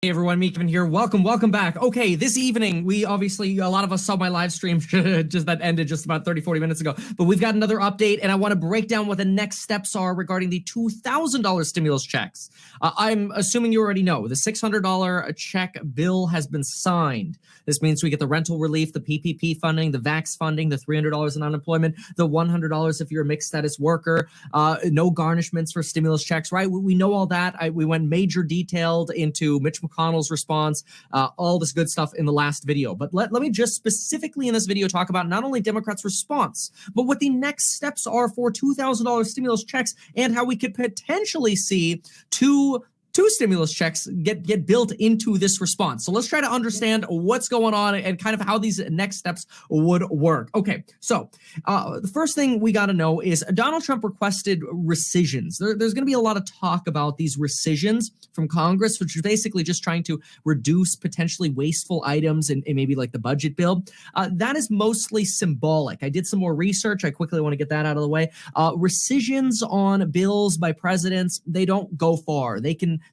Hey everyone, me Kevin here. Welcome back. Okay, this evening, a lot of us saw my live stream just that ended just about 40 minutes ago, but we've got another update and I want to break down what the next steps are regarding the $2,000 stimulus checks. I'm assuming you already know the $600 check bill has been signed. This means we get the rental relief, the PPP funding, the vax funding, the $300 in unemployment, the $100 if you're a mixed status worker, no garnishments for stimulus checks, right? We know all that. We went major detailed into Mitch McConnell's response, all this good stuff in the last video. But let me just specifically in this video talk about not only Democrats' response, but what the next steps are for $2,000 stimulus checks and how we could potentially see two stimulus checks get built into this response. So let's try to understand what's going on and kind of how these next steps would work. Okay, so the first thing we got to know is Donald Trump requested rescissions. There's going to be a lot of talk about these rescissions from Congress, which is basically just trying to reduce potentially wasteful items in maybe like the budget bill. That is mostly symbolic. I did some more research. I quickly want to get that out of the way. Rescissions on bills by presidents, they don't go far.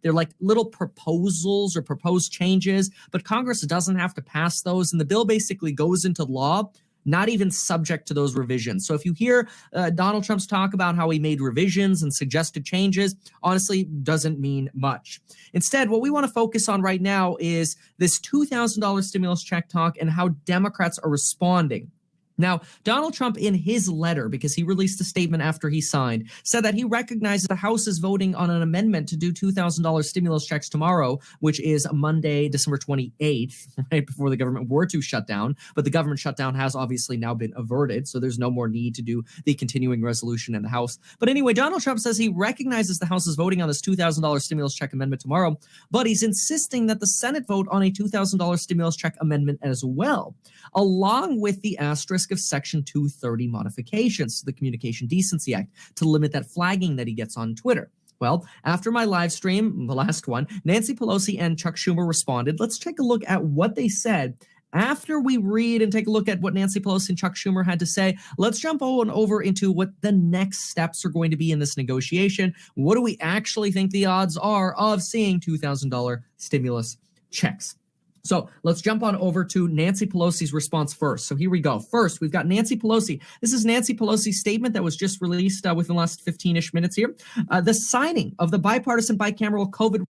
They're like little proposals or proposed changes, but Congress doesn't have to pass those. And the bill basically goes into law, not even subject to those revisions. So if you hear Donald Trump's talk about how he made revisions and suggested changes, honestly, doesn't mean much. Instead, what we want to focus on right now is this $2,000 stimulus check talk and how Democrats are responding. Now, Donald Trump, in his letter, because he released a statement after he signed, said that he recognizes the House is voting on an amendment to do $2,000 stimulus checks tomorrow, which is Monday, December 28th, right before the government were to shut down. But the government shutdown has obviously now been averted, so there's no more need to do the continuing resolution in the House. But anyway, Donald Trump says he recognizes the House is voting on this $2,000 stimulus check amendment tomorrow, but he's insisting that the Senate vote on a $2,000 stimulus check amendment as well, along with the asterisk of Section 230 modifications to the Communication Decency Act to limit that flagging that he gets on Twitter. Well, after my live stream, the last one, Nancy Pelosi and Chuck Schumer responded. Let's take a look at what they said. After we read and take a look at what Nancy Pelosi and Chuck Schumer had to say, let's jump on over into what the next steps are going to be in this negotiation. What do we actually think the odds are of seeing $2,000 stimulus checks? So let's jump on over to Nancy Pelosi's response first. So here we go. First, we've got Nancy Pelosi. This is Nancy Pelosi's statement that was just released within the last 15-ish minutes here. The signing of the bipartisan bicameral COVID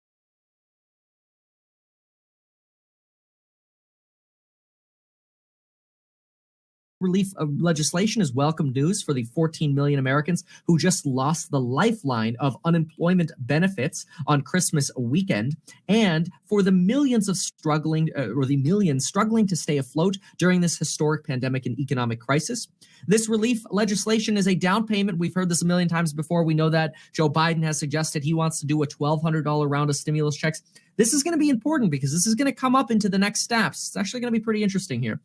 relief legislation is welcome news for the 14 million Americans who just lost the lifeline of unemployment benefits on Christmas weekend, and for the millions struggling to stay afloat during this historic pandemic and economic crisis. This relief legislation is a down payment. We've heard this a million times before. We know that Joe Biden has suggested he wants to do a $1,200 round of stimulus checks. This is going to be important because this is going to come up into the next steps. It's actually going to be pretty interesting here.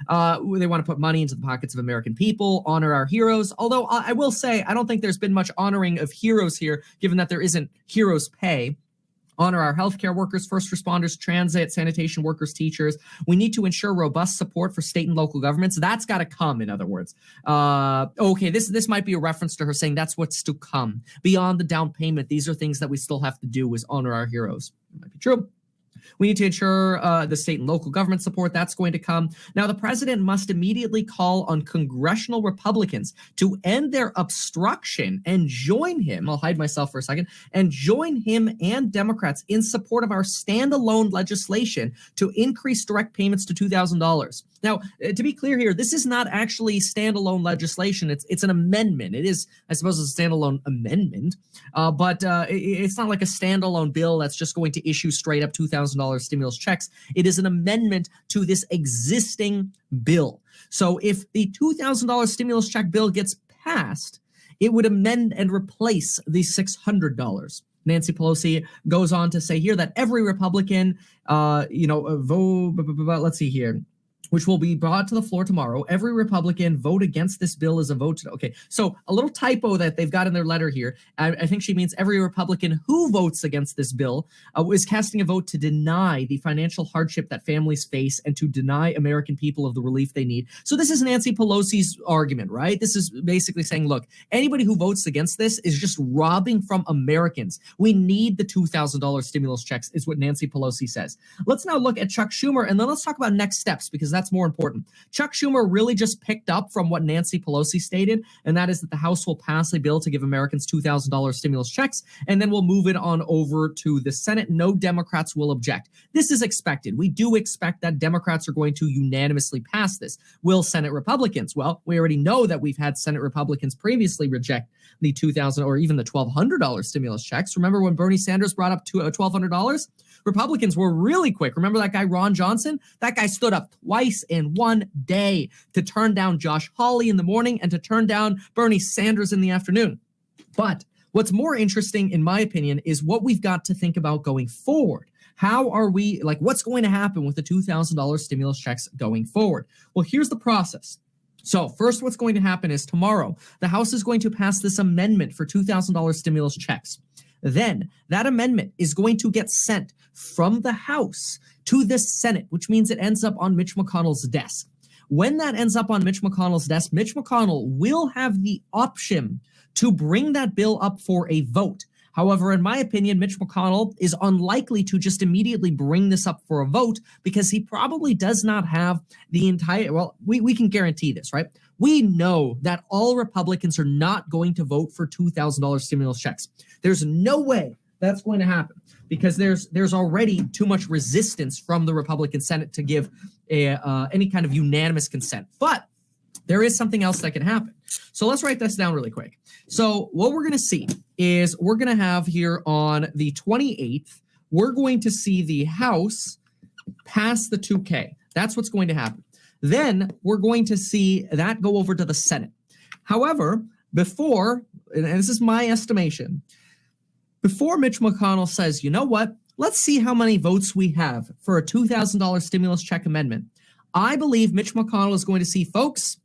They want to put money into the pockets of American people, honor our heroes. Although I will say, I don't think there's been much honoring of heroes here, given that there isn't heroes pay. Honor our healthcare workers, first responders, transit, sanitation workers, teachers. We need to ensure robust support for state and local governments. That's got to come, in other words. Okay, this might be a reference to her saying that's what's to come. Beyond the down payment, these are things that we still have to do is honor our heroes. It might be true. We need to ensure the state and local government support. That's going to come. Now, the president must immediately call on congressional Republicans to end their obstruction and join him. I'll hide myself for a second. And join him and Democrats in support of our standalone legislation to increase direct payments to $2,000. Now, to be clear here, this is not actually standalone legislation. It's an amendment. It is, I suppose, a standalone amendment, but it's not like a standalone bill that's just going to issue straight up $2,000 stimulus checks. It is an amendment to this existing bill. So if the $2,000 stimulus check bill gets passed, it would amend and replace the $600. Nancy Pelosi goes on to say here that every Republican, vote. Let's see here. which will be brought to the floor tomorrow. Every Republican vote against this bill is a vote. Okay, so a little typo that they've got in their letter here. I think she means every Republican who votes against this bill is casting a vote to deny the financial hardship that families face and to deny American people of the relief they need. So this is Nancy Pelosi's argument, right? This is basically saying, look, anybody who votes against this is just robbing from Americans. We need the $2,000 stimulus checks, is what Nancy Pelosi says. Let's now look at Chuck Schumer, and then let's talk about next steps, because that's more important. Chuck Schumer really just picked up from what Nancy Pelosi stated, and that is that the House will pass a bill to give Americans $2,000 stimulus checks, and then we'll move it on over to the Senate. No Democrats will object. This is expected. We do expect that Democrats are going to unanimously pass this. Will Senate Republicans? Well, we already know that we've had Senate Republicans previously reject the $2,000 or even the $1,200 stimulus checks. Remember when Bernie Sanders brought up $1,200? Republicans were really quick. Remember that guy, Ron Johnson? That guy stood up twice in one day to turn down Josh Hawley in the morning and to turn down Bernie Sanders in the afternoon. But what's more interesting, in my opinion, is what we've got to think about going forward. How are we, like, what's going to happen with the $2,000 stimulus checks going forward? Well, here's the process. So first, what's going to happen is tomorrow, the House is going to pass this amendment for $2,000 stimulus checks. Then that amendment is going to get sent from the House to the Senate, which means it ends up on Mitch McConnell's desk. When that ends up on Mitch McConnell's desk, Mitch McConnell will have the option to bring that bill up for a vote. However, in my opinion, Mitch McConnell is unlikely to just immediately bring this up for a vote because he probably does not have the entire, well, we can guarantee this, right? We know that all Republicans are not going to vote for $2,000 stimulus checks. There's no way that's going to happen because there's already too much resistance from the Republican Senate to give any kind of unanimous consent. But there is something else that can happen. So let's write this down really quick. So what we're going to see is we're going to have here on the 28th, we're going to see the House pass the 2K. That's what's going to happen. Then we're going to see that go over to the Senate. However, before, and this is my estimation, before Mitch McConnell says, you know what, let's see how many votes we have for a $2,000 stimulus check amendment, I believe Mitch McConnell is going to see, folks,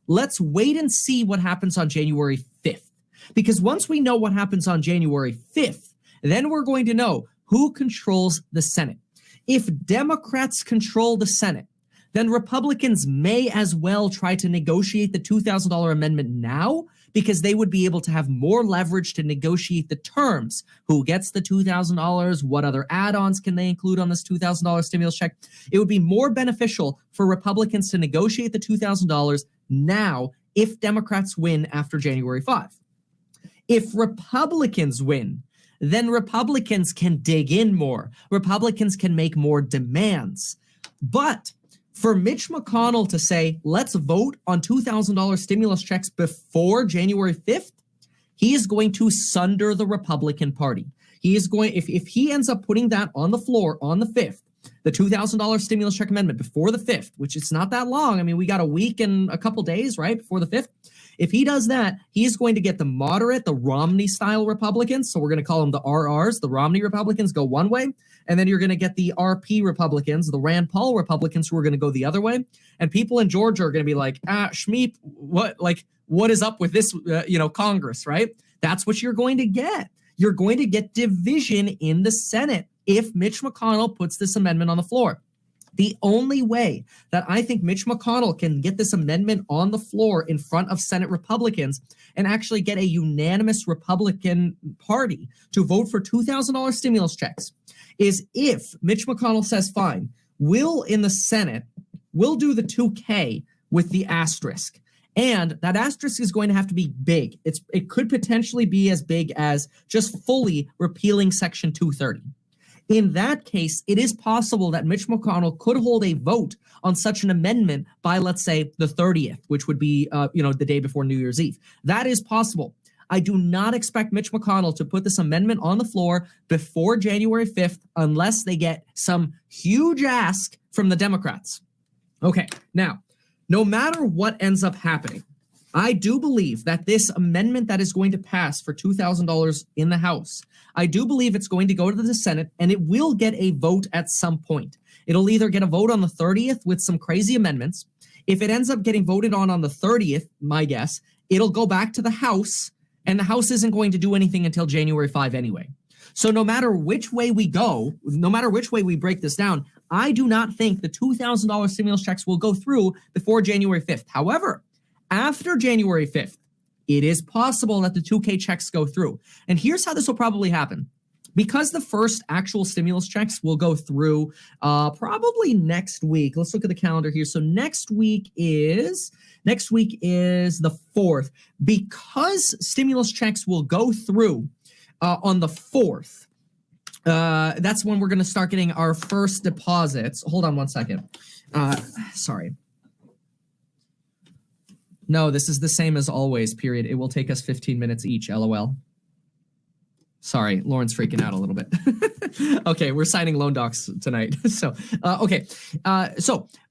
let's wait and see what happens on January 5th. Because once we know what happens on January 5th, then we're going to know who controls the Senate. If Democrats control the Senate, then Republicans may as well try to negotiate the $2,000 amendment now because they would be able to have more leverage to negotiate the terms. Who gets the $2,000? What other add-ons can they include on this $2,000 stimulus check? It would be more beneficial for Republicans to negotiate the $2,000 now if Democrats win after January 5. If Republicans win, then Republicans can dig in more. Republicans can make more demands. But for Mitch McConnell to say, let's vote on $2,000 stimulus checks before January 5th, he is going to sunder the Republican Party. He is going, if he ends up putting that on the floor on the 5th, the $2,000 stimulus check amendment before the 5th, which it's not that long. I mean, we got a week and a couple days, right, before the 5th. If he does that, he's going to get the moderate, the Romney-style Republicans, so we're going to call them the RRs, the Romney Republicans, go one way, and then you're going to get the RP Republicans, the Rand Paul Republicans, who are going to go the other way. And people in Georgia are going to be like, Schmeep, what is up with this, Congress, right? That's what you're going to get. You're going to get division in the Senate if Mitch McConnell puts this amendment on the floor. The only way that I think Mitch McConnell can get this amendment on the floor in front of Senate Republicans and actually get a unanimous Republican Party to vote for $2,000 stimulus checks is if Mitch McConnell says, fine, we'll in the Senate, we'll do the 2K with the asterisk. And that asterisk is going to have to be big. It could potentially be as big as just fully repealing Section 230. In that case, it is possible that Mitch McConnell could hold a vote on such an amendment by, let's say, the 30th, which would be, the day before New Year's Eve. That is possible. I do not expect Mitch McConnell to put this amendment on the floor before January 5th unless they get some huge ask from the Democrats. Okay, now, no matter what ends up happening, I do believe that this amendment that is going to pass for $2,000 in the House, I do believe it's going to go to the Senate and it will get a vote at some point. It'll either get a vote on the 30th with some crazy amendments. If it ends up getting voted on the 30th, my guess, it'll go back to the House, and the House isn't going to do anything until January 5 anyway. So no matter which way we go, no matter which way we break this down, I do not think the $2,000 stimulus checks will go through before January 5th. However, after January 5th, it is possible that the 2K checks go through. And here's how this will probably happen. Because the first actual stimulus checks will go through probably next week. Let's look at the calendar here. So next week is the 4th. Because stimulus checks will go through on the 4th, that's when we're going to start getting our first deposits. Hold on one second. Sorry. No, this is the same as always, period. It will take us 15 minutes each, LOL. Sorry, Lauren's freaking out a little bit. Okay, we're signing loan docs tonight. So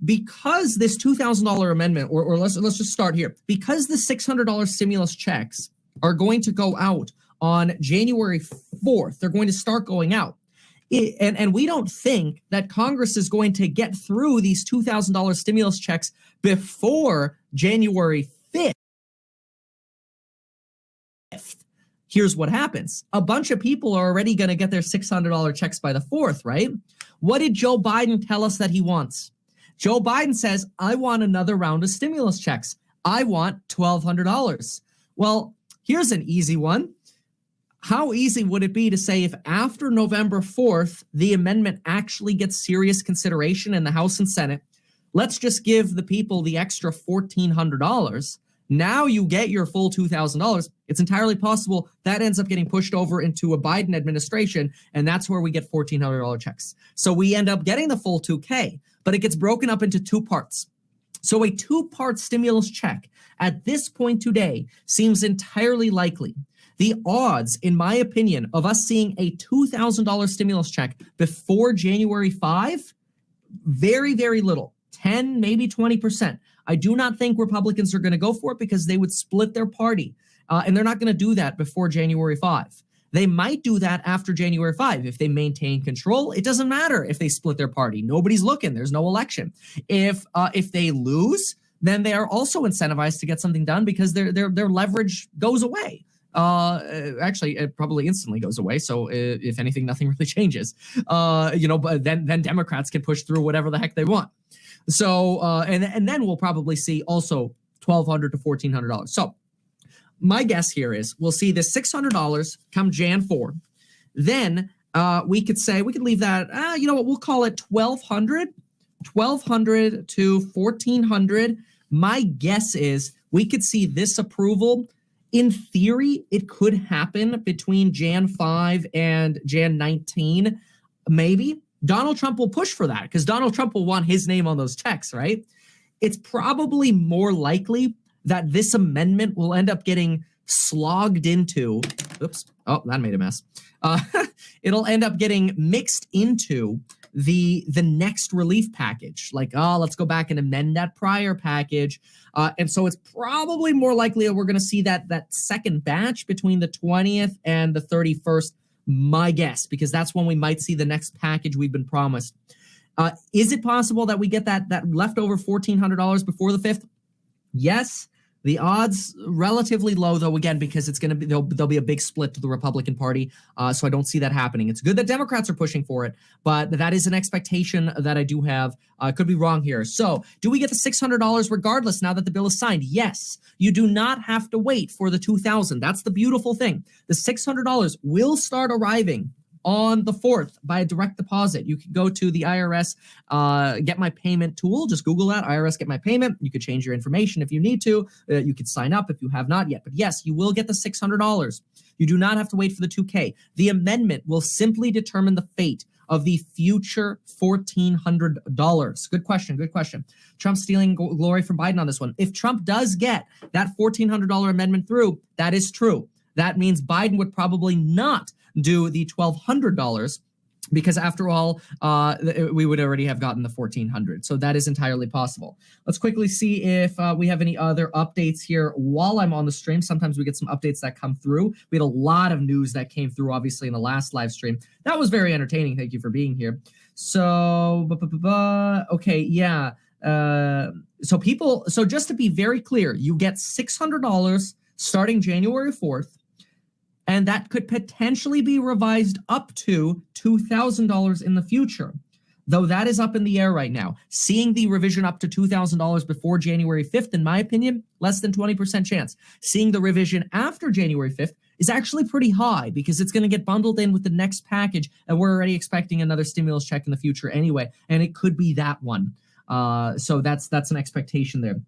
because this $2,000 amendment, or let's just start here. Because the $600 stimulus checks are going to go out on January 4th, they're going to start going out. And we don't think that Congress is going to get through these $2,000 stimulus checks before January 5th. Here's what happens. A bunch of people are already going to get their $600 checks by the 4th, right? What did Joe Biden tell us that he wants? Joe Biden says, I want another round of stimulus checks. I want $1,200. Well, here's an easy one. How easy would it be to say if after November 4th, the amendment actually gets serious consideration in the House and Senate, let's just give the people the extra $1,400. Now you get your full $2,000. It's entirely possible that ends up getting pushed over into a Biden administration, and that's where we get $1,400 checks. So we end up getting the full 2K, but it gets broken up into two parts. So a two-part stimulus check at this point today seems entirely likely. The odds, in my opinion, of us seeing a $2,000 stimulus check before January 5, very, very little, 10, maybe 20%. I do not think Republicans are going to go for it because they would split their party, and they're not going to do that before January 5. They might do that after January 5 if they maintain control. It doesn't matter if they split their party. Nobody's looking. There's no election. If they lose, then they are also incentivized to get something done because their leverage goes away. Actually, it probably instantly goes away. So if anything, nothing really changes. But then Democrats can push through whatever the heck they want. So and then we'll probably see also $1,200 to $1,400. So my guess here is we'll see this $600 come Jan 4. Then we could leave that. You know what? We'll call it $1,200 to $1,400. My guess is we could see this approval. In theory, it could happen between Jan 5 and Jan 19, maybe. Donald Trump will push for that because Donald Trump will want his name on those checks, right? It's probably more likely that this amendment will end up getting slogged into, oops, oh, that made a mess. It'll end up getting mixed into the next relief package. Like, let's go back and amend that prior package. And so it's probably more likely that we're going to see that second batch between the 20th and the 31st, my guess, because that's when we might see the next package we've been promised. Is it possible that we get that leftover $1,400 before the 5th? Yes. The odds relatively low, though, again, because it's going to be there'll be a big split to the Republican Party. So I don't see that happening. It's good that Democrats are pushing for it, but that is an expectation that I do have. I could be wrong here. So do we get the $600 regardless now that the bill is signed? Yes. You do not have to wait for the $2,000. That's the beautiful thing. The $600 will start arriving on the 4th by a direct deposit. You can go to the IRS Get My Payment tool. Just Google that, IRS Get My Payment. You could change your information if you need to. You could sign up if you have not yet. But yes, you will get the $600. You do not have to wait for the 2K. The amendment will simply determine the fate of the future $1,400. Good question, good question. Trump stealing glory from Biden on this one. If Trump does get that $1,400 amendment through, that is true. That means Biden would probably not do the $1,200. because after all, we would already have gotten the 1400. So that is entirely possible. Let's quickly see if we have any other updates here while I'm on the stream. Sometimes we get some updates that come through. We had a lot of news that came through, obviously, in the last live stream. That was very entertaining. Thank you for being here. So, okay, yeah. So just to be very clear, you get $600 starting January 4th. And that could potentially be revised up to $2,000 in the future, though that is up in the air right now. Seeing the revision up to $2,000 before January 5th, in my opinion, less than 20% chance. Seeing the revision after January 5th is actually pretty high because it's going to get bundled in with the next package, and we're already expecting another stimulus check in the future anyway, and it could be that one. So that's an expectation there.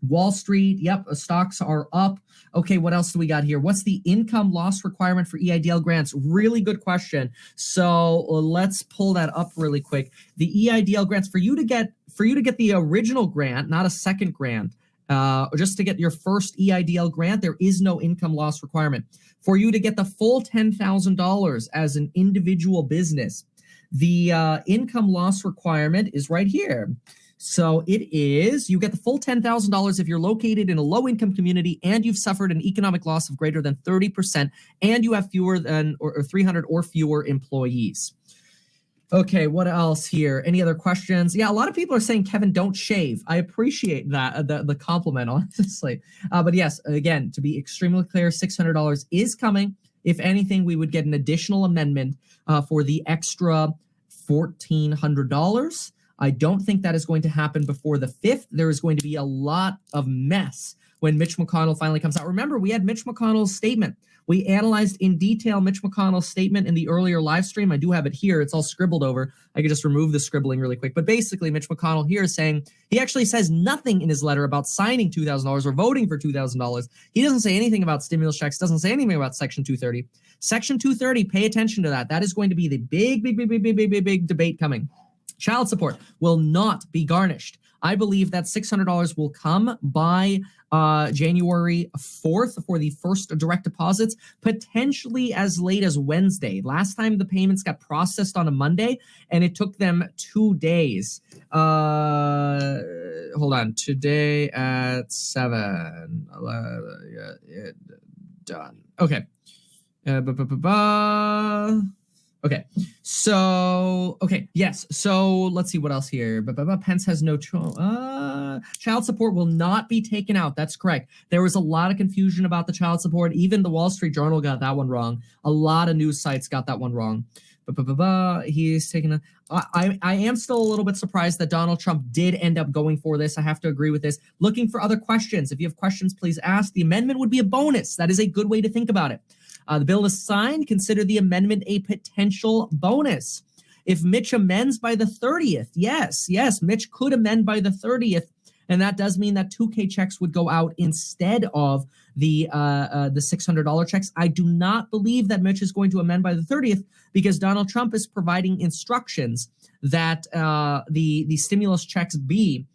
Wall Street, yep, stocks are up. Okay, what else do we got here? What's the income loss requirement for EIDL grants? Really good question. So let's pull that up really quick. The EIDL grants, for you to get the original grant, not a second grant, just to get your first EIDL grant, there is no income loss requirement. For you to get the full $10,000 as an individual business, the income loss requirement is right here. So it is, you get the full $10,000 if you're located in a low-income community and you've suffered an economic loss of greater than 30% and you have fewer than or 300 or fewer employees. Okay, what else here? Any other questions? Yeah, a lot of people are saying, Kevin, don't shave. I appreciate that, the compliment, honestly. But yes, again, to be extremely clear, $600 is coming. If anything, we would get an additional amendment for the extra $1,400. I don't think that is going to happen before the 5th. There is going to be a lot of mess when Mitch McConnell finally comes out. Remember, we had Mitch McConnell's statement. We analyzed in detail Mitch McConnell's statement in the earlier live stream. I do have it here. It's all scribbled over. I could just remove the scribbling really quick. But basically, Mitch McConnell here is saying he actually says nothing in his letter about signing $2,000 or voting for $2,000. He doesn't say anything about stimulus checks, doesn't say anything about Section 230. Section 230, pay attention to that. That is going to be the big debate coming. Child support will not be garnished. I believe that $600 will come by January 4th for the first direct deposits, potentially as late as Wednesday. Last time the payments got processed on a Monday, and it took them 2 days. Hold on. Today at 7. Done. Okay. Okay, so, okay, yes, so let's see what else here. Pence has no child support will not be taken out. That's correct. There was a lot of confusion about the child support. Even the Wall Street Journal got that one wrong. A lot of news sites got that one wrong. He's taking I am still a little bit surprised that Donald Trump did end up going for this. I have to agree with this. Looking for other questions. If you have questions, please ask. The amendment would be a bonus. That is a good way to think about it. The bill is signed. Consider the amendment a potential bonus. If Mitch amends by the 30th, yes, Mitch could amend by the 30th, and that does mean that 2K checks would go out instead of the $600 checks. I do not believe that Mitch is going to amend by the 30th because Donald Trump is providing instructions that the stimulus checks be.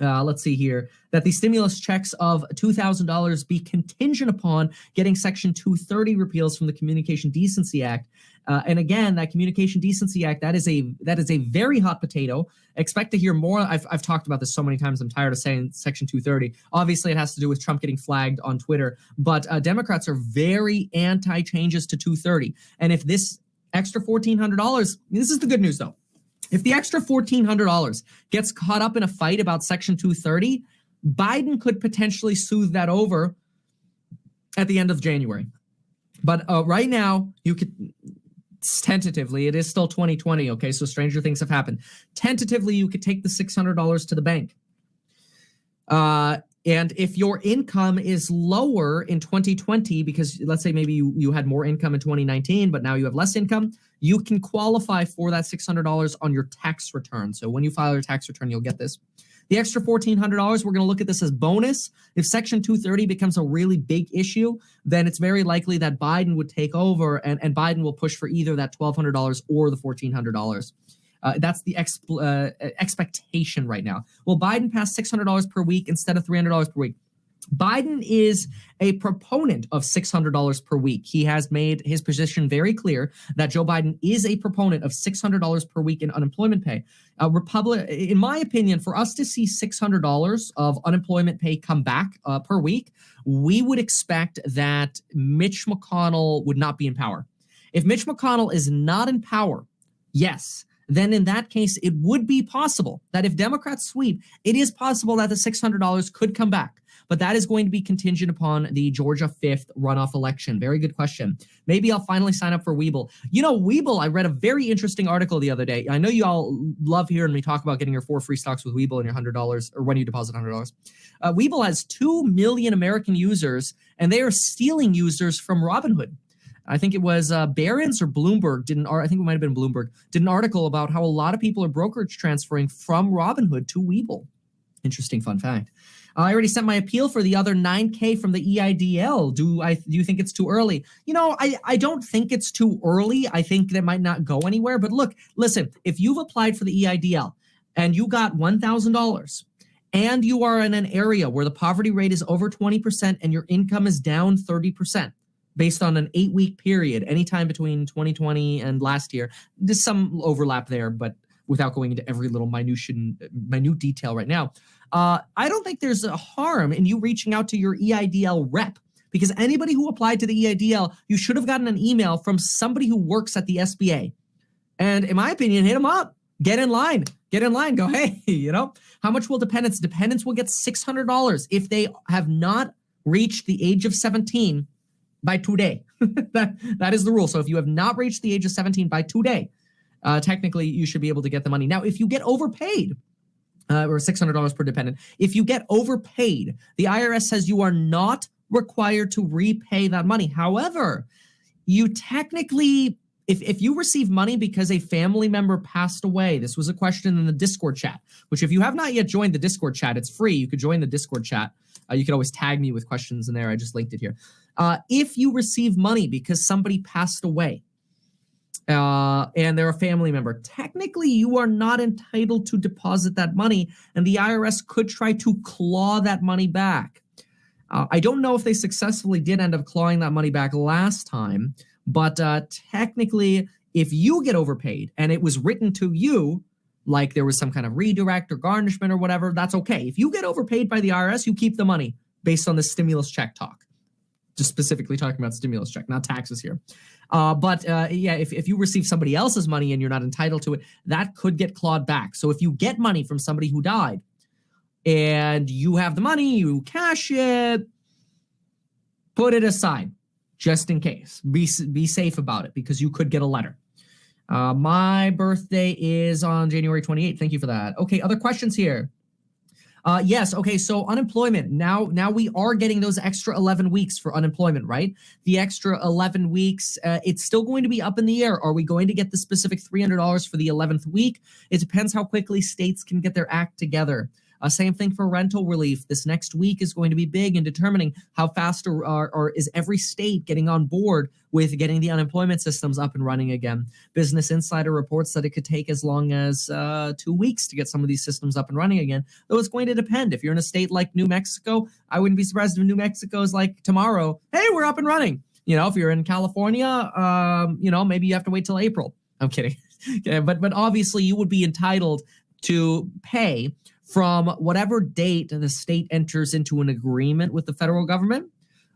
Let's see here, that the stimulus checks of $2,000 be contingent upon getting Section 230 repeals from the Communication Decency Act. And again, that Communication Decency Act, that is a very hot potato. Expect to hear more. I've talked about this so many times. I'm tired of saying Section 230. Obviously, it has to do with Trump getting flagged on Twitter. But Democrats are very anti-changes to 230. And if this extra $1,400, this is the good news, though. If the extra $1,400 gets caught up in a fight about Section 230, Biden could potentially soothe that over at the end of January. But right now, you could tentatively, it is still 2020, okay, so stranger things have happened. Tentatively, you could take the $600 to the bank. And if your income is lower in 2020, because let's say maybe you had more income in 2019, but now you have less income, you can qualify for that $600 on your tax return. So when you file your tax return, you'll get this. The extra $1,400, we're going to look at this as bonus. If Section 230 becomes a really big issue, then it's very likely that Biden would take over and Biden will push for either that $1,200 or the $1,400. That's the expectation right now. Will Biden pass $600 per week instead of $300 per week? Biden is a proponent of $600 per week. He has made his position very clear that Joe Biden is a proponent of $600 per week in unemployment pay. In my opinion, for us to see $600 of unemployment pay come back per week, we would expect that Mitch McConnell would not be in power. If Mitch McConnell is not in power, yes, then in that case, it would be possible that if Democrats sweep, it is possible that the $600 could come back. But that is going to be contingent upon the Georgia 5th runoff election. Very good question. Maybe I'll finally sign up for Webull. You know, Webull, I read a very interesting article the other day. I know you all love hearing me talk about getting your 4 free stocks with Webull and your $100 or when you deposit $100. Webull has 2 million American users, and they are stealing users from Robinhood. I think it was Barron's or Bloomberg I think it might have been Bloomberg, did an article about how a lot of people are brokerage transferring from Robinhood to Webull. Interesting fun fact. I already sent my appeal for the other $9K from the EIDL. Do you think it's too early? You know, I don't think it's too early. I think that might not go anywhere. But look, listen, if you've applied for the EIDL and you got $1,000 and you are in an area where the poverty rate is over 20% and your income is down 30%, based on an 8-week period, anytime between 2020 and last year, there's some overlap there, but without going into every little minute detail right now, I don't think there's a harm in you reaching out to your EIDL rep, because anybody who applied to the EIDL, you should have gotten an email from somebody who works at the SBA. And in my opinion, hit them up, get in line, go, hey, you know, how much will dependents? Dependents will get $600 if they have not reached the age of 17 by today. That is the rule. So if you have not reached the age of 17 by today, technically you should be able to get the money. Now, if you get overpaid, or $600 per dependent, if you get overpaid, the IRS says you are not required to repay that money. However, you technically, if you receive money because a family member passed away, this was a question in the Discord chat, which if you have not yet joined the Discord chat, it's free. You could join the Discord chat. You could always tag me with questions in there. I just linked it here. If you receive money because somebody passed away, and they're a family member, technically you are not entitled to deposit that money, and the IRS could try to claw that money back. I don't know if they successfully did end up clawing that money back last time, but technically, if you get overpaid and it was written to you, like there was some kind of redirect or garnishment or whatever, that's okay. If you get overpaid by the IRS, you keep the money based on the stimulus check talk. Just specifically talking about stimulus check, not taxes here. But if you receive somebody else's money and you're not entitled to it, that could get clawed back. So if you get money from somebody who died and you have the money, you cash it, put it aside just in case. Be safe about it because you could get a letter. My birthday is on January 28th. Thank you for that. Okay, other questions here. Yes. Okay. So unemployment. Now we are getting those extra 11 weeks for unemployment, right? The extra 11 weeks, it's still going to be up in the air. Are we going to get the specific $300 for the 11th week? It depends how quickly states can get their act together. Same thing for rental relief. This next week is going to be big in determining how fast or is every state getting on board with getting the unemployment systems up and running again. Business Insider reports that it could take as long as 2 weeks to get some of these systems up and running again, though it's going to depend. If you're in a state like New Mexico, I wouldn't be surprised if New Mexico is like tomorrow, hey, we're up and running. You know, if you're in California, maybe you have to wait till April. I'm kidding. But obviously you would be entitled to pay from whatever date the state enters into an agreement with the federal government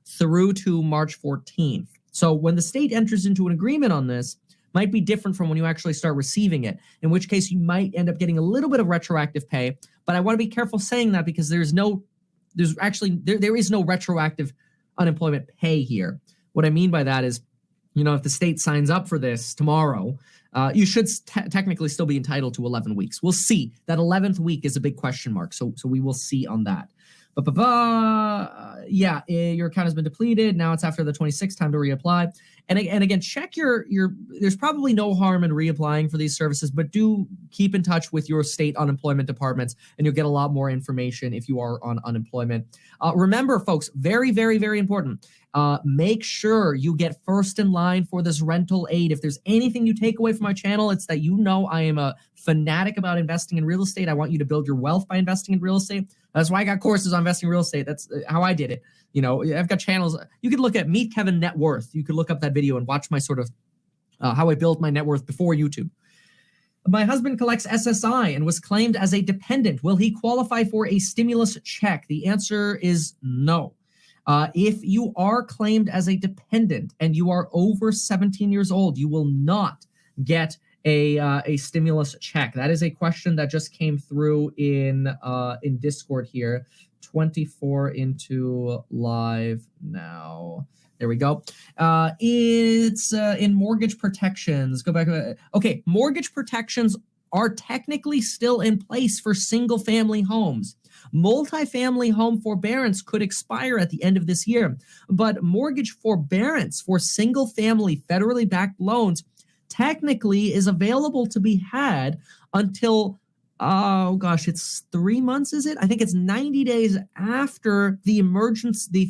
through to March 14th. So when the state enters into an agreement on this, might be different from when you actually start receiving it, in which case you might end up getting a little bit of retroactive pay. But I want to be careful saying that because there is no retroactive unemployment pay here. What I mean by that is, if the state signs up for this tomorrow, you should technically still be entitled to 11 weeks. We'll see. That 11th week is a big question mark. So we will see on that. Your account has been depleted. Now it's after the 26th, time to reapply. And again, check your. There's probably no harm in reapplying for these services, but do keep in touch with your state unemployment departments, and you'll get a lot more information if you are on unemployment. Remember, folks, very, very, very important. Make sure you get first in line for this rental aid. If there's anything you take away from my channel, it's that you know I am a fanatic about investing in real estate. I want you to build your wealth by investing in real estate. That's why I got courses on investing in real estate. That's how I did it. You know, I've got channels. You could look at Meet Kevin Net Worth. You could look up that video and watch my sort of how I built my net worth before YouTube. My husband collects SSI and was claimed as a dependent. Will he qualify for a stimulus check? The answer is no. If you are claimed as a dependent and you are over 17 years old, you will not get a stimulus check. That is a question that just came through in Discord here. 24 into live now. There we go. It's in mortgage protections. Go back. Okay, mortgage protections are technically still in place for single family homes. Multifamily home forbearance could expire at the end of this year, but mortgage forbearance for single family federally backed loans technically is available to be had until, oh gosh, it's 3 months, is it? I think it's 90 days after the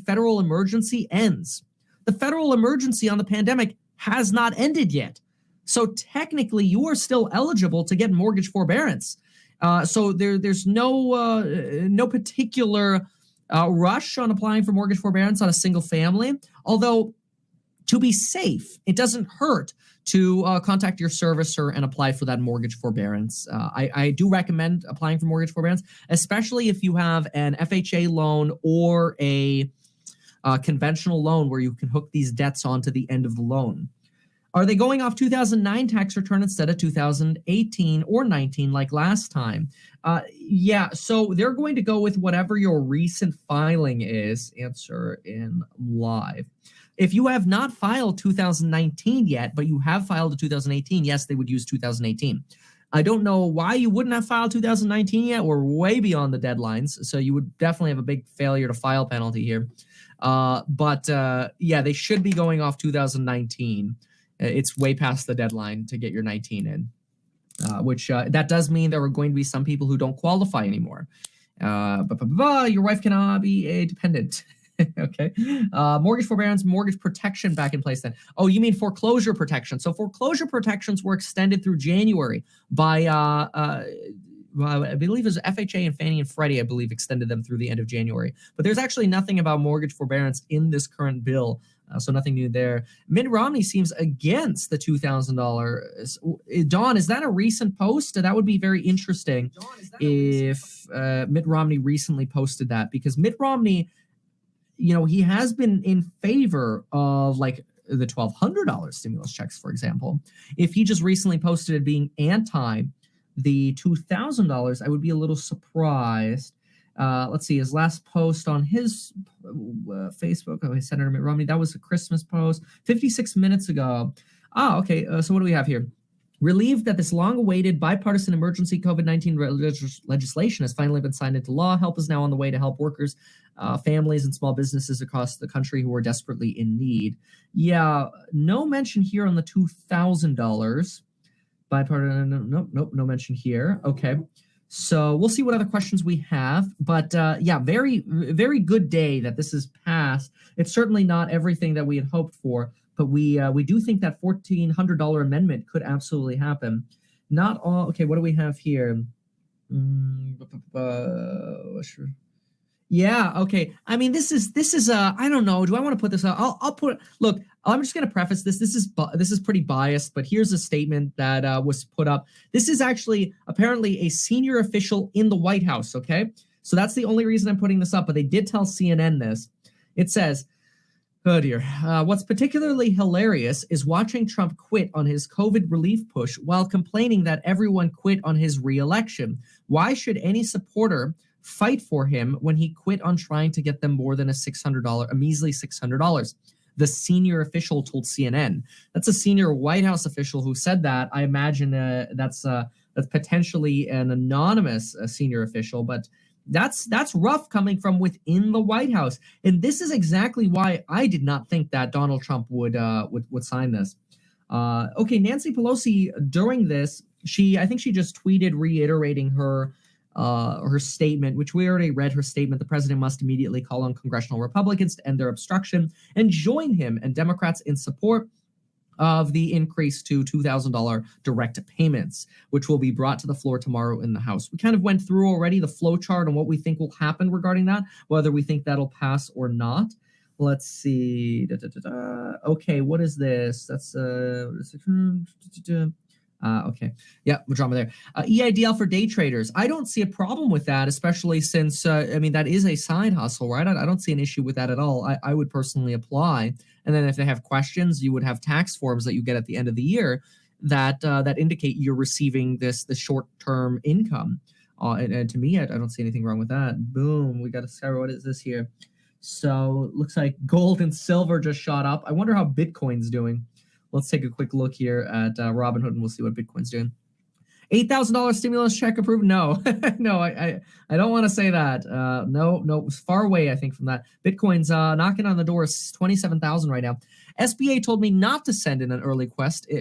federal emergency ends. The federal emergency on the pandemic has not ended yet. So technically you are still eligible to get mortgage forbearance. So there's no particular rush on applying for mortgage forbearance on a single family. Although, to be safe, it doesn't hurt to contact your servicer and apply for that mortgage forbearance. I do recommend applying for mortgage forbearance, especially if you have an FHA loan or a conventional loan where you can hook these debts onto the end of the loan. Are they going off 2009 tax return instead of 2018 or 19 like last time? Yeah, so they're going to go with whatever your recent filing is. Answer in live. If you have not filed 2019 yet, but you have filed a 2018, yes, they would use 2018. I don't know why you wouldn't have filed 2019 yet. We're way beyond the deadlines, so you would definitely have a big failure to file penalty here. But yeah, they should be going off 2019. It's way past the deadline to get your 19 in, which that does mean there are going to be some people who don't qualify anymore. Your wife cannot be a dependent. Okay. Mortgage forbearance, mortgage protection back in place then. Oh, you mean foreclosure protection. So foreclosure protections were extended through January by, I believe it was FHA and Fannie and Freddie, I believe, extended them through the end of January. But there's actually nothing about mortgage forbearance in this current bill. So nothing new there. Mitt Romney seems against the $2,000. Dawn, is that a recent post? That would be very interesting if Mitt Romney recently posted that, because Mitt Romney, you know, he has been in favor of like the $1,200 stimulus checks, for example. If he just recently posted it being anti the $2,000, I would be a little surprised. Let's see, his last post on his Facebook, Senator Mitt Romney, that was a Christmas post 56 minutes ago. Okay, so what do we have here? Relieved that this long-awaited bipartisan emergency COVID-19 legislation has finally been signed into law. Help is now on the way to help workers, families, and small businesses across the country who are desperately in need. Yeah, no mention here on the $2,000. Bipartisan, nope, no mention here. Okay. So we'll see what other questions we have. But yeah, very, very good day that this is passed. It's certainly not everything that we had hoped for, but we do think that $1,400 amendment could absolutely happen. Not all. Okay, what do we have here? Sure. Yeah. Okay. I mean, this is I don't know. Do I want to put this out? I'll put. Look, I'm just going to preface this. This is pretty biased, but here's a statement that was put up. This is actually apparently a senior official in the White House. Okay, so that's the only reason I'm putting this up. But they did tell CNN this. It says, oh dear. What's particularly hilarious is watching Trump quit on his COVID relief push while complaining that everyone quit on his re-election. Why should any supporter fight for him when he quit on trying to get them more than a measly $600? The senior official told CNN. That's a senior White House official who said that. I imagine that's potentially an anonymous senior official, but That's rough coming from within the White House, and this is exactly why I did not think that Donald Trump would sign this. Okay, Nancy Pelosi during this, I think she just tweeted reiterating her statement, which we already read her statement. The president must immediately call on congressional Republicans to end their obstruction and join him and Democrats in support of the increase to $2,000 direct payments, which will be brought to the floor tomorrow in the House. We kind of went through already the flow chart and what we think will happen regarding that, whether we think that'll pass or not. Let's see. Okay, what is this? That's okay. Yeah, drama there. EIDL for day traders. I don't see a problem with that, especially since, I mean, that is a side hustle, right? I don't see an issue with that at all. I would personally apply. And then if they have questions, you would have tax forms that you get at the end of the year that indicate you're receiving the short-term income. And to me, I don't see anything wrong with that. Boom, we got to discover what is this here. So looks like gold and silver just shot up. I wonder how Bitcoin's doing. Let's take a quick look here at Robinhood, and we'll see what Bitcoin's doing. $8,000 stimulus check approved? No, no, I don't want to say that. No, far away, I think, from that. Bitcoin's knocking on the door, 27,000 right now. SBA told me not to send in an early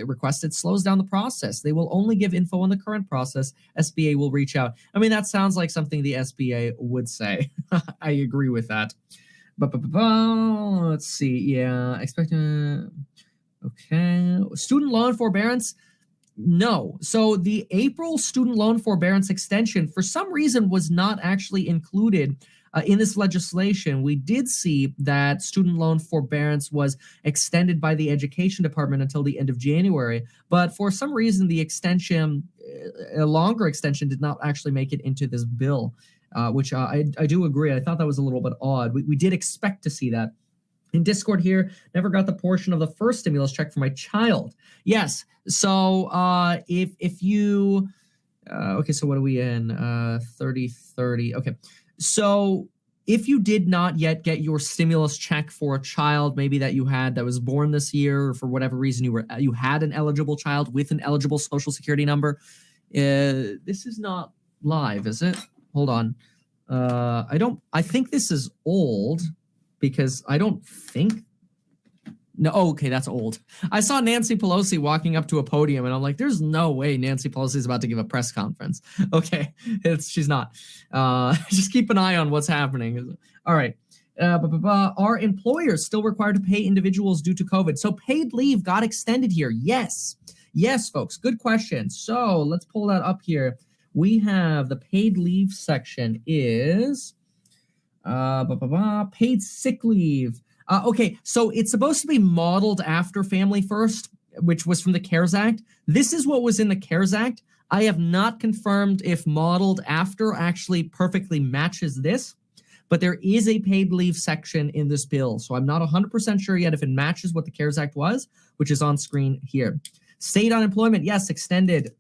request. It slows down the process. They will only give info on the current process. SBA will reach out. I mean, that sounds like something the SBA would say. I agree with that. Let's see. Yeah, okay. Student loan forbearance? No. So the April student loan forbearance extension, for some reason, was not actually included in this legislation. We did see that student loan forbearance was extended by the Education Department until the end of January. But for some reason, the extension, a longer extension, did not actually make it into this bill, which I do agree. I thought that was a little bit odd. We did expect to see that. In Discord here, never got the portion of the first stimulus check for my child. Yes. So if you, okay, so what are we in? 30. Okay. So if you did not yet get your stimulus check for a child, maybe that you had that was born this year, or for whatever reason you had an eligible child with an eligible Social Security number, this is not live, is it? Hold on. I think this is old. Because I don't think, no, okay, that's old. I saw Nancy Pelosi walking up to a podium, and I'm like, there's no way Nancy Pelosi is about to give a press conference. Okay, she's not. Just keep an eye on what's happening. All right. Are employers still required to pay individuals due to COVID? So paid leave got extended here. Yes, folks, good question. So let's pull that up here. We have the paid leave section is... paid sick leave. Okay, so it's supposed to be modeled after Family First, which was from the CARES Act. This is what was in the CARES Act. I have not confirmed if modeled after actually perfectly matches this, but there is a paid leave section in this bill. So I'm not 100% sure yet if it matches what the CARES Act was, which is on screen here. State unemployment, yes, extended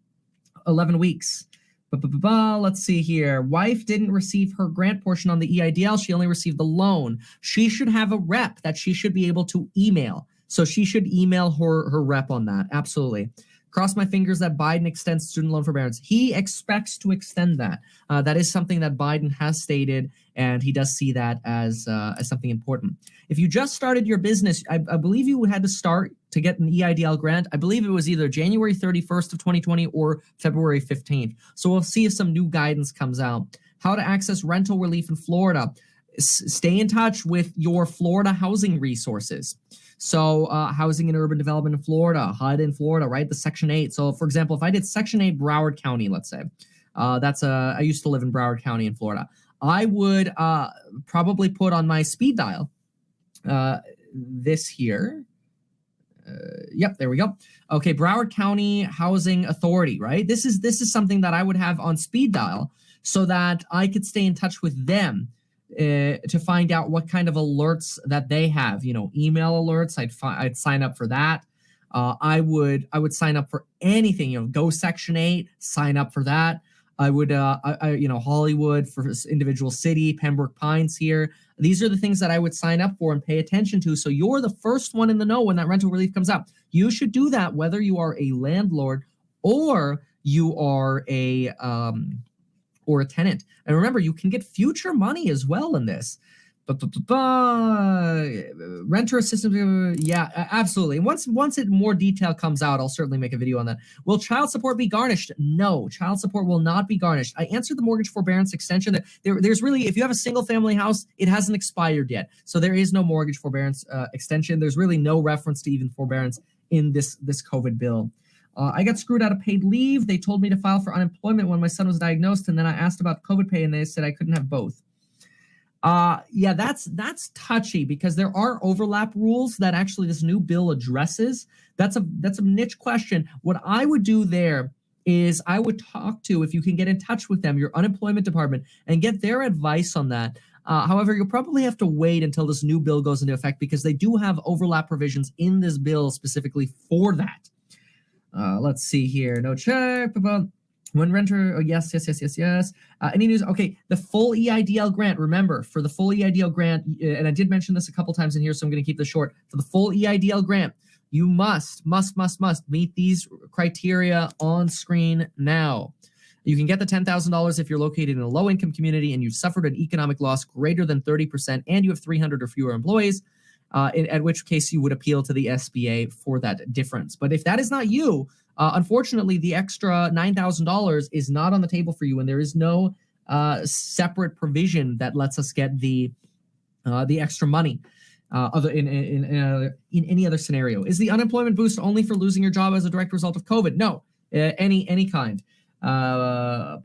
11 weeks. Let's see here. Wife didn't receive her grant portion on the EIDL. She only received the loan. She should have a rep that she should be able to email. So she should email her rep on that. Absolutely. Cross my fingers that Biden extends student loan forbearance. He expects to extend that. That is something that Biden has stated, and he does see that as something important. If you just started your business, I believe you had to start to get an EIDL grant. I believe it was either January 31st of 2020 or February 15th. So we'll see if some new guidance comes out. How to access rental relief in Florida. Stay in touch with your Florida housing resources. So housing and urban development in Florida, HUD in Florida, right? The Section 8. So for example, if I did Section 8 Broward County, let's say, I used to live in Broward County in Florida. I would probably put on my speed dial this here. Yep, there we go. Okay, Broward County Housing Authority, right? This is something that I would have on speed dial so that I could stay in touch with them to find out what kind of alerts that they have. You know, email alerts. I'd sign up for that. I would sign up for anything. You know, go Section 8. Sign up for that. I would, Hollywood for individual city, Pembroke Pines here. These are the things that I would sign up for and pay attention to. So you're the first one in the know when that rental relief comes out. You should do that whether you are a landlord or you are a or a tenant. And remember, you can get future money as well in this. Renter assistance, yeah, absolutely. Once more detail comes out, I'll certainly make a video on that. Will child support be garnished? No, child support will not be garnished. I answered the mortgage forbearance extension. That there's really, if you have a single family house, it hasn't expired yet, so there is no mortgage forbearance extension. There's really no reference to even forbearance in this COVID bill. I got screwed out of paid leave. They told me to file for unemployment when my son was diagnosed, and then I asked about COVID pay, and they said I couldn't have both. Yeah, that's touchy because there are overlap rules that actually this new bill addresses. That's a niche question. What I would do there is I would talk to, if you can get in touch with them, your unemployment department, and get their advice on that. However, you'll probably have to wait until this new bill goes into effect because they do have overlap provisions in this bill specifically for that. Let's see here. No check. When renter, oh, yes. Any news? Okay, the full EIDL grant. Remember, for the full EIDL grant, and I did mention this a couple times in here, so I'm going to keep this short. For the full EIDL grant, you must meet these criteria on screen now. You can get the $10,000 if you're located in a low-income community and you've suffered an economic loss greater than 30%, and you have 300 or fewer employees. At which case you would appeal to the SBA for that difference. But if that is not you, unfortunately, the extra $9,000 is not on the table for you, and there is no separate provision that lets us get the extra money in any other scenario. Is the unemployment boost only for losing your job as a direct result of COVID? No, any kind. Read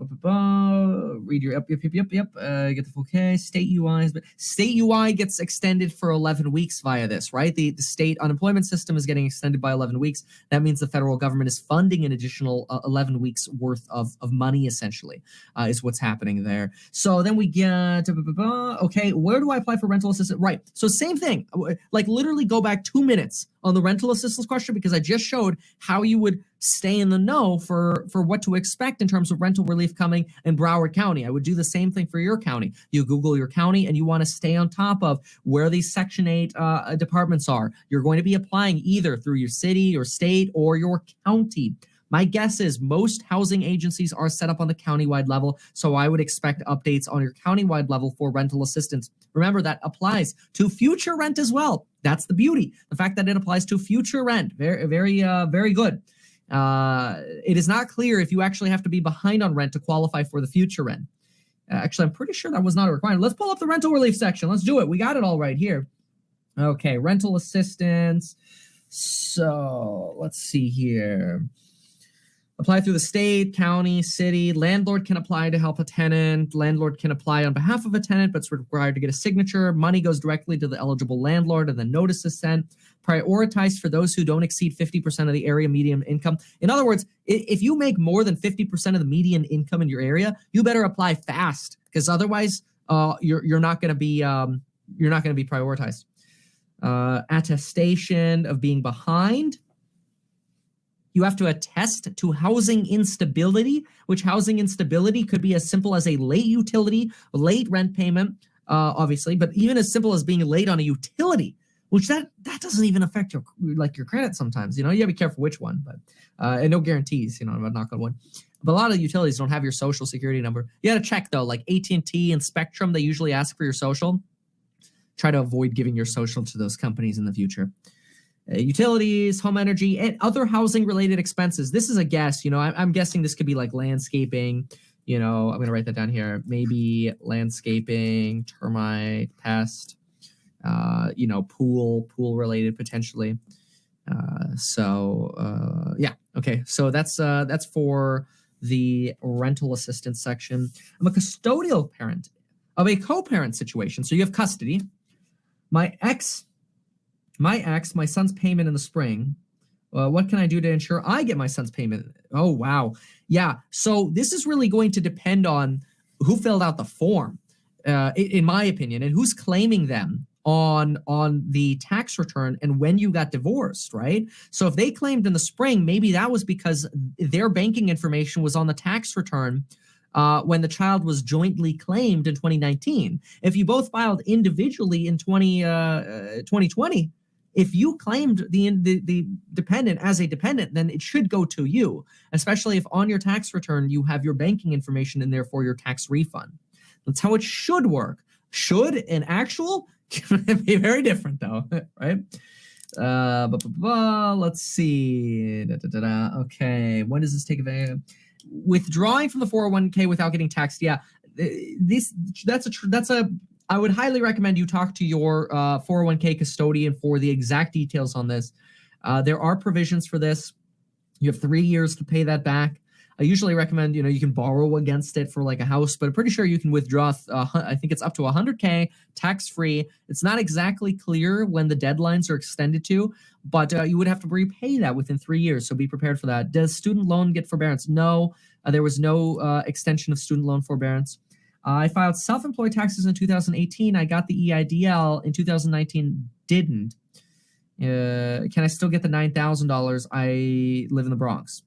your yep. Get the full case. State UIs, but state UI gets extended for 11 weeks via this, right? The state unemployment system is getting extended by 11 weeks. That means the federal government is funding an additional 11 weeks worth of money, essentially, is what's happening there. So then we get, okay, where do I apply for rental assistance? Right. So same thing, like literally go back 2 minutes on the rental assistance question, because I just showed how you would stay in the know for what to expect in terms of rental relief coming in Broward County. I would do the same thing for your county. You Google your county and you want to stay on top of where these Section 8 departments are. You're going to be applying either through your city, your state, or your county. My guess is most housing agencies are set up on the countywide level, so I would expect updates on your countywide level for rental assistance. Remember, that applies to future rent as well. That's the beauty. The fact that it applies to future rent. Very good. It is not clear if you actually have to be behind on rent to qualify for the future rent. Actually, I'm pretty sure that was not a requirement. Let's pull up the rental relief section. Let's do it. We got it all right here. Okay, rental assistance. So let's see here. Apply through the state, county, city. Landlord can apply to help a tenant. Landlord can apply on behalf of a tenant, but it's required to get a signature. Money goes directly to the eligible landlord, and then notice is sent. Prioritized for those who don't exceed 50% of the area median income. In other words, if you make more than 50% of the median income in your area, you better apply fast, because otherwise, you're not going to be prioritized. Attestation of being behind. You have to attest to housing instability, which housing instability could be as simple as a late utility, late rent payment, obviously, but even as simple as being late on a utility, which that doesn't even affect your credit sometimes. You know, you gotta be careful which one, but and no guarantees. You know, I'm not knock on wood. But a lot of utilities don't have your social security number. You gotta check though, like AT&T and Spectrum, they usually ask for your social. Try to avoid giving your social to those companies in the future. Utilities, home energy, and other housing-related expenses. This is a guess. You know, I'm guessing this could be like landscaping. You know, I'm going to write that down here. Maybe landscaping, termite, pest, you know, pool-related potentially. Yeah. Okay. So that's for the rental assistance section. I'm a custodial parent of a co-parent situation. So you have custody. My son's payment in the spring. What can I do to ensure I get my son's payment? Oh, wow. Yeah. So this is really going to depend on who filled out the form, in my opinion, and who's claiming them on the tax return and when you got divorced, right? So if they claimed in the spring, maybe that was because their banking information was on the tax return when the child was jointly claimed in 2019. If you both filed individually in 2020, If you claimed the dependent as a dependent, then it should go to you, especially if on your tax return you have your banking information and therefore your tax refund. That's how it should work. Should and actual can be very different, though, right? Let's see. Okay, when does this take advantage? Withdrawing from the 401k without getting taxed. Yeah, that's a. I would highly recommend you talk to your 401k custodian for the exact details on this. There are provisions for this. You have 3 years to pay that back. I usually recommend, you can borrow against it for like a house, but I'm pretty sure you can withdraw, I think it's up to 100K tax-free. It's not exactly clear when the deadlines are extended to, but you would have to repay that within 3 years, so be prepared for that. Does student loan get forbearance? No, there was no extension of student loan forbearance. I filed self-employed taxes in 2018. I got the EIDL in 2019, didn't. Can I still get the $9,000? I live in the Bronx.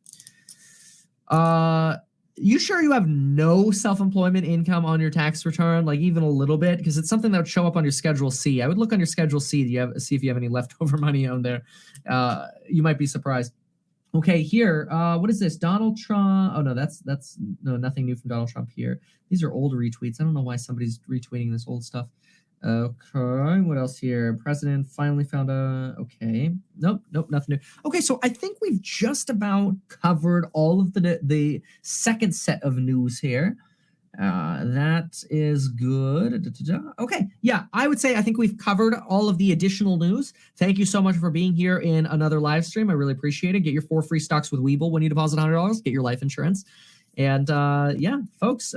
You sure you have no self-employment income on your tax return, like even a little bit? Because it's something that would show up on your Schedule C. I would look on your Schedule C to see if you have any leftover money on there. You might be surprised. Okay, here, what is this? Donald Trump. Oh no, that's no, nothing new from Donald Trump here. These are old retweets. I don't know why somebody's retweeting this old stuff. Okay, what else here? President finally found okay. Nope, nothing new. Okay, so I think we've just about covered all of the second set of news here. That is good. Okay, yeah, I would say I think we've covered all of the additional news. Thank you so much for being here in another live stream. I really appreciate it. Get your 4 free stocks with Webull when you deposit $100. Get your life insurance. And yeah, folks,